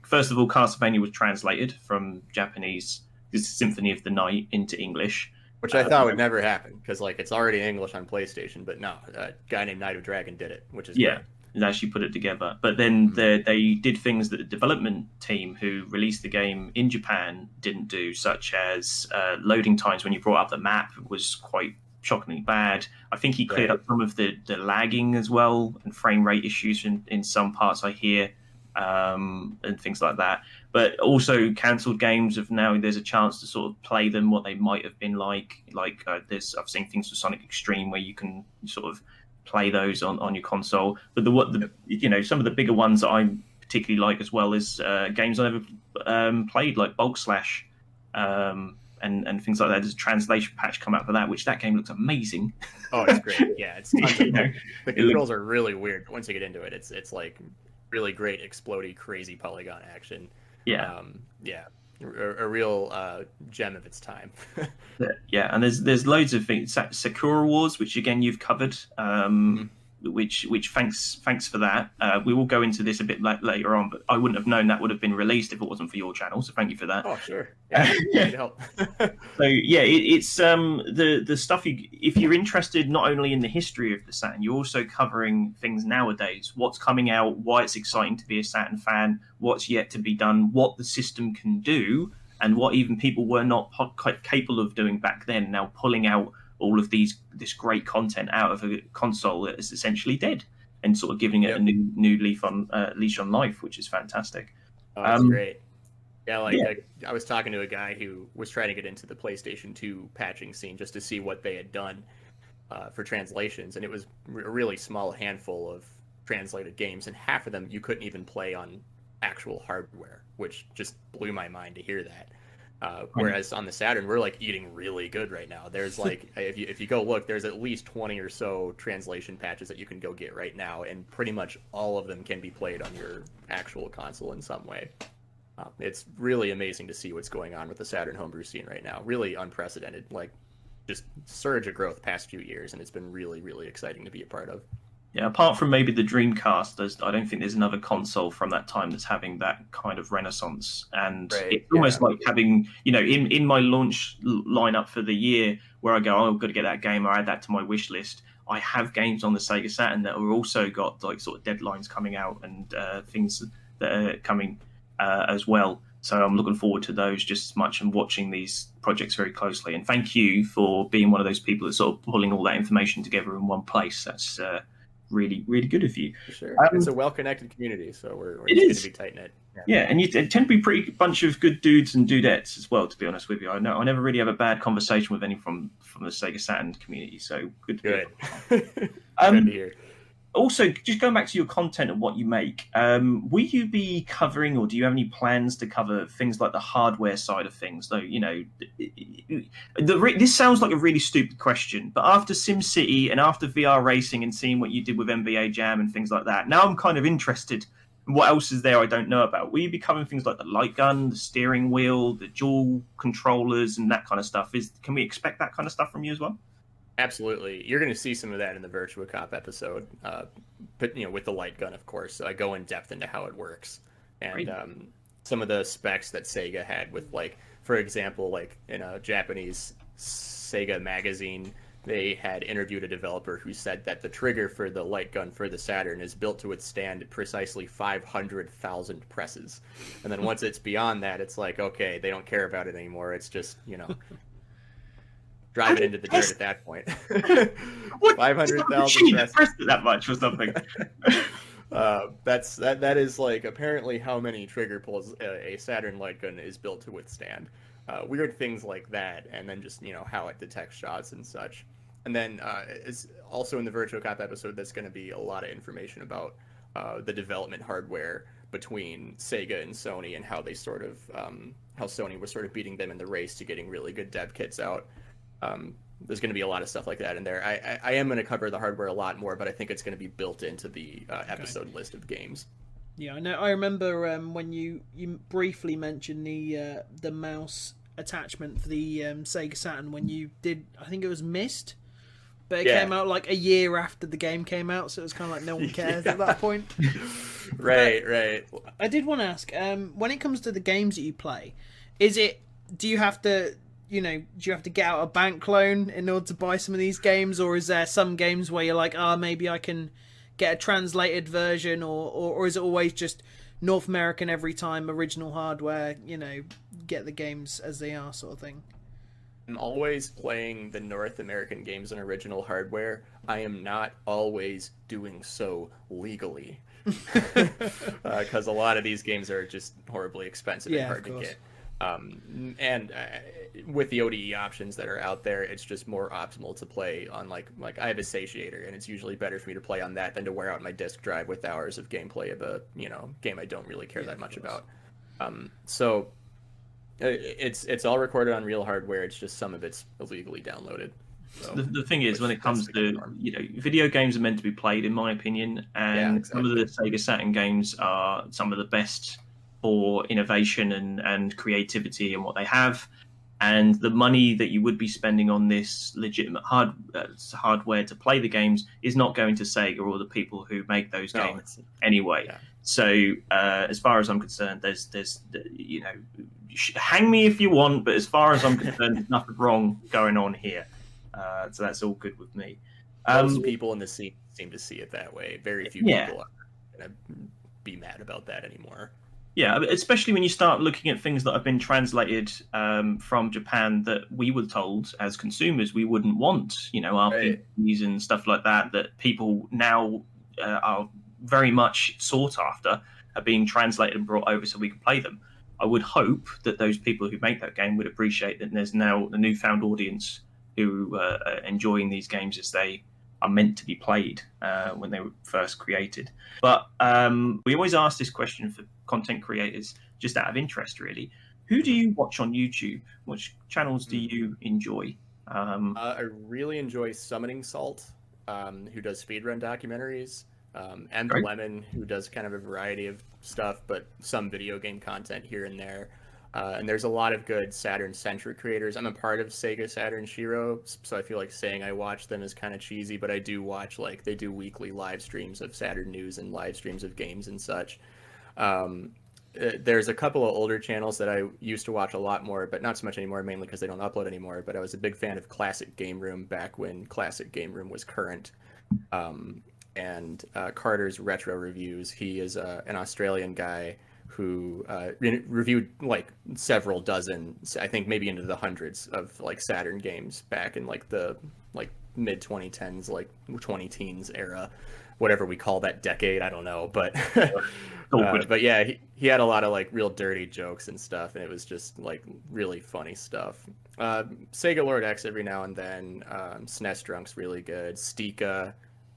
first of all, Castlevania was translated from Japanese Symphony of the Night into English, which I thought would never happen because it's already in English on PlayStation. But no, a guy named Night of Dragon did it, which is great. And actually put it together. But then they did things that the development team who released the game in Japan didn't do, such as loading times when you brought up the map was quite shockingly bad. I think he cleared up some of the lagging as well and frame rate issues in some parts I hear, and things like that. But also cancelled games of now there's a chance to sort of play them what they might have been like. I've seen things for Sonic X-treme where you can sort of play those on your console. But some of the bigger ones that I particularly like as well is games I never played, like Bulk Slash. And things like that. There's a translation patch come out for that, which that game looks amazing. Oh, it's great. Yeah, it's the controls are really weird. Once you get into it, it's like really great, explodey, crazy polygon action. Yeah, a real gem of its time. And there's loads of things. Sakura Wars, which again you've covered. Which thanks for that. We will go into this a bit later on, but I wouldn't have known that would have been released if it wasn't for your channel. So thank you for that. Oh, sure. Yeah, help. So it's the stuff. If you're interested not only in the history of the Saturn, you're also covering things nowadays. What's coming out? Why it's exciting to be a Saturn fan? What's yet to be done? What the system can do, and what even people were not quite capable of doing back then. Now pulling out all of this great content out of a console that is essentially dead, and sort of giving it a new leash on life, which is fantastic. Oh, that's great. Yeah, I was talking to a guy who was trying to get into the PlayStation 2 patching scene just to see what they had done for translations, and it was a really small handful of translated games, and half of them you couldn't even play on actual hardware, which just blew my mind to hear that. Whereas on the Saturn, we're like eating really good right now. There's like, if you go look, there's at least 20 or so translation patches that you can go get right now, and pretty much all of them can be played on your actual console in some way. It's really amazing to see what's going on with the Saturn homebrew scene right now. Really unprecedented, like just surge of growth past few years, and it's been really, really exciting to be a part of. Yeah, apart from maybe the Dreamcast, I don't think there's another console from that time that's having that kind of renaissance. And it's almost like having, in my launch lineup for the year, where I go, oh, I've got to get that game, or add that to my wish list. I have games on the Sega Saturn that are also got like sort of deadlines coming out and things that are coming as well. So I'm looking forward to those just as much and watching these projects very closely. And thank you for being one of those people that's sort of pulling all that information together in one place. That's really, really good of you. For sure. It's a well-connected community, so we're just going to be tight-knit. Yeah, and you tend to be pretty bunch of good dudes and dudettes as well, to be honest with you. I never really have a bad conversation with any from the Sega Saturn community, so good to good to hear. Also, just going back to your content and what you make, will you be covering, or do you have any plans to cover things like the hardware side of things? Though, this sounds like a really stupid question, but after SimCity and after VR racing and seeing what you did with NBA Jam and things like that, now I'm kind of interested in what else is there I don't know about. Will you be covering things like the light gun, the steering wheel, the dual controllers, and that kind of stuff? Can we expect that kind of stuff from you as well? Absolutely. You're going to see some of that in the Virtua Cop episode, but with the light gun, of course. So I go in depth into how it works, and some of the specs that Sega had with, like, for example, like in a Japanese Sega magazine, they had interviewed a developer who said that the trigger for the light gun for the Saturn is built to withstand precisely 500,000 presses. And then once it's beyond that, it's like, okay, they don't care about it anymore. It's just, drive it into the dirt at that point. 500,000 pressed it that much or something. That is like apparently how many trigger pulls a Saturn light gun is built to withstand. Weird things like that, and then just how it detects shots and such. And then it's also in the Virtua Cop episode that's going to be a lot of information about the development hardware between Sega and Sony, and how they sort of how Sony was sort of beating them in the race to getting really good dev kits out. There's going to be a lot of stuff like that in there. I am going to cover the hardware a lot more, but I think it's going to be built into the episode list of games. Yeah, I know. I remember when you briefly mentioned the mouse attachment for the Sega Saturn when you did. I think it was Myst, but it came out like a year after the game came out, so it was kind of like no one cares at that point. Right. I did want to ask, when it comes to the games that you play, do you have to get out a bank loan in order to buy some of these games, or is there some games where you're like, maybe I can get a translated version, or is it always just North American every time, original hardware, get the games as they are sort of thing? I'm always playing the North American games in original hardware. I am not always doing so legally. Because a lot of these games are just horribly expensive and hard to get. And with the ODE options that are out there, it's just more optimal to play on like I have a satiator, and it's usually better for me to play on that than to wear out my disk drive with hours of gameplay of a game I don't really care that much about. So it's all recorded on real hardware. It's just some of it's illegally downloaded. So, the thing is, when it comes to video games are meant to be played, in my opinion, and some of the Sega Saturn games are some of the best for innovation and creativity and what they have, and the money that you would be spending on this legitimate hardware to play the games is not going to Sega or the people who make those games anyway. So as far as I'm concerned, there's hang me if you want, but as far as I'm concerned, there's nothing wrong going on here. So that's all good with me. Most people in the scene seem to see it that way. Very few people are going to be mad about that anymore. Yeah, especially when you start looking at things that have been translated from Japan that we were told as consumers we wouldn't want, RPGs and stuff like that people now are very much sought after, are being translated and brought over so we can play them. I would hope that those people who make that game would appreciate that there's now a newfound audience who are enjoying these games as they are meant to be played when they were first created. But we always ask this question for content creators, just out of interest, really. Who do you watch on YouTube? Which channels do you enjoy? I really enjoy Summoning Salt, who does speedrun documentaries, and Great. Lemon, who does kind of a variety of stuff, but some video game content here and there. And there's a lot of good Saturn-centric creators. I'm a part of Sega Saturn Shiro, so I feel like saying I watch them is kind of cheesy, but I do watch, like, they do weekly live streams of Saturn news and live streams of games and such. There's a couple of older channels that I used to watch a lot more, but not so much anymore, mainly because they don't upload anymore. But I was a big fan of Classic Game Room back when Classic Game Room was current. And Carter's Retro Reviews. He is an Australian guy who reviewed like several dozen, I think maybe into the hundreds of like Saturn games back in like the mid 2010s, like 20-teens era, whatever we call that decade. I don't know, but but yeah, he had a lot of like real dirty jokes and stuff, and it was just like really funny stuff. Sega Lord X every now and then. SNES Drunk's really good. Stika.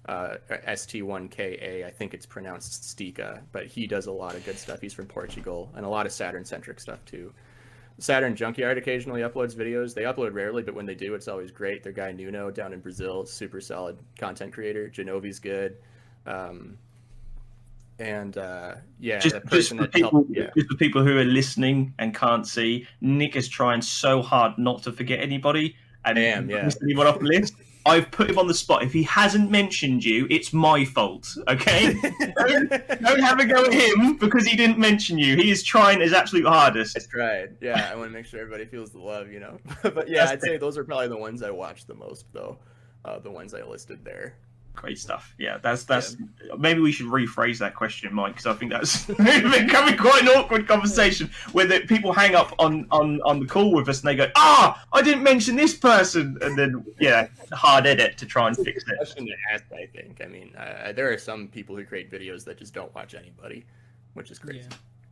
ST1KA, I think it's pronounced Stika, but he does a lot of good stuff. He's from Portugal, and a lot of Saturn-centric stuff too. Saturn Junkyard occasionally uploads videos. They upload rarely, but when they do, it's always great. Their guy Nuno down in Brazil, super solid content creator. Genovi's good. Just for people who are listening and can't see, Nick is trying so hard not to forget anybody and miss anyone off the list. I've put him on the spot. If he hasn't mentioned you, it's my fault, okay? don't have a go at him because he didn't mention you. He is trying his absolute hardest. I tried. Yeah, I want to make sure everybody feels the love, you know? But yeah, I'd say those are probably the ones I watch the most, though. The ones I listed there. Great stuff. Yeah, that's. Maybe we should rephrase that question, Mike, because I think that's becoming quite an awkward conversation where people hang up on the call with us and they go, I didn't mention this person, and then hard edit to try and fix it. Question to ask, I think. I mean, there are some people who create videos that just don't watch anybody, which is crazy.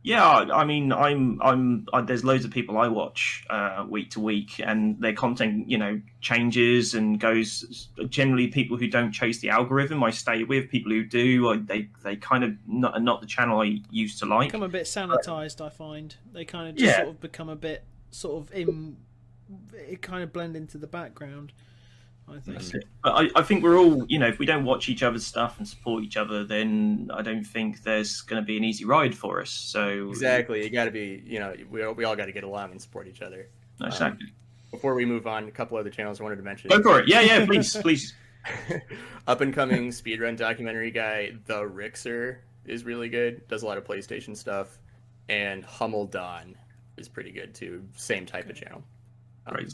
Yeah, I mean, there's loads of people I watch week to week, and their content, changes and goes. Generally, people who don't chase the algorithm, I stay with. People who do, they kind of not the channel I used to like. Become a bit sanitized, I find. They kind of just sort of become a bit it kind of blend into the background, I think. That's it. But I think we're all, if we don't watch each other's stuff and support each other, then I don't think there's going to be an easy ride for us. So exactly, you got to be, we all got to get along and support each other. Exactly. Before we move on, a couple other channels I wanted to mention. Go for it. Yeah, please. Up and coming speedrun documentary guy, The Rixer, is really good. Does a lot of PlayStation stuff, and Hummel Don is pretty good too. Same type of channel.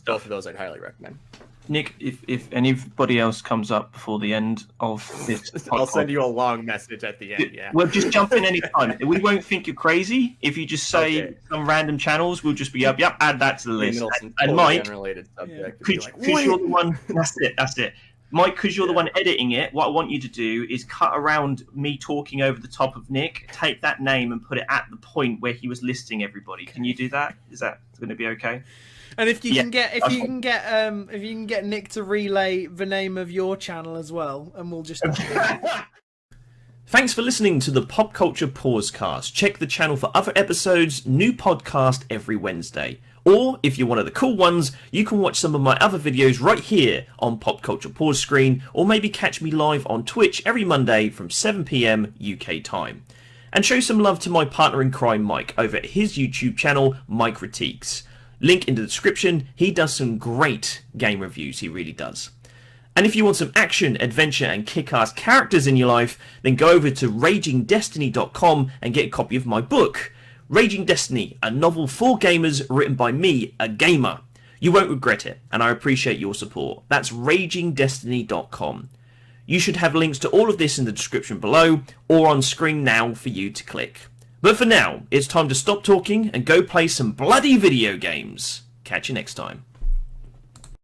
Both of those I'd highly recommend. Nick, if anybody else comes up before the end of this podcast, I'll send you a long message at the end, Well, just jump in any time. We won't think you're crazy. If you just say some random channels, we'll just be yep, add that to the list. And Mike, because you're the one, that's it. Mike, because you're the one editing it, what I want you to do is cut around me talking over the top of Nick, take that name and put it at the point where he was listing everybody. Can you do that? Is that going to be okay? And if you can get Nick to relay the name of your channel as well, and we'll just. Thanks for listening to the Pop Culture Pausecast. Check the channel for other episodes. New podcast every Wednesday. Or if you're one of the cool ones, you can watch some of my other videos right here on Pop Culture Pause Screen, or maybe catch me live on Twitch every Monday from 7 PM UK time. And show some love to my partner in crime, Mike, over at his YouTube channel, Mike Ritiques. Link in the description. He does some great game reviews, he really does. And if you want some action, adventure and kick-ass characters in your life, then go over to ragingdestiny.com and get a copy of my book, Raging Destiny, a novel for gamers written by me, a gamer. You won't regret it, and I appreciate your support. That's ragingdestiny.com. You should have links to all of this in the description below, or on screen now for you to click. But for now, it's time to stop talking and go play some bloody video games. Catch you next time.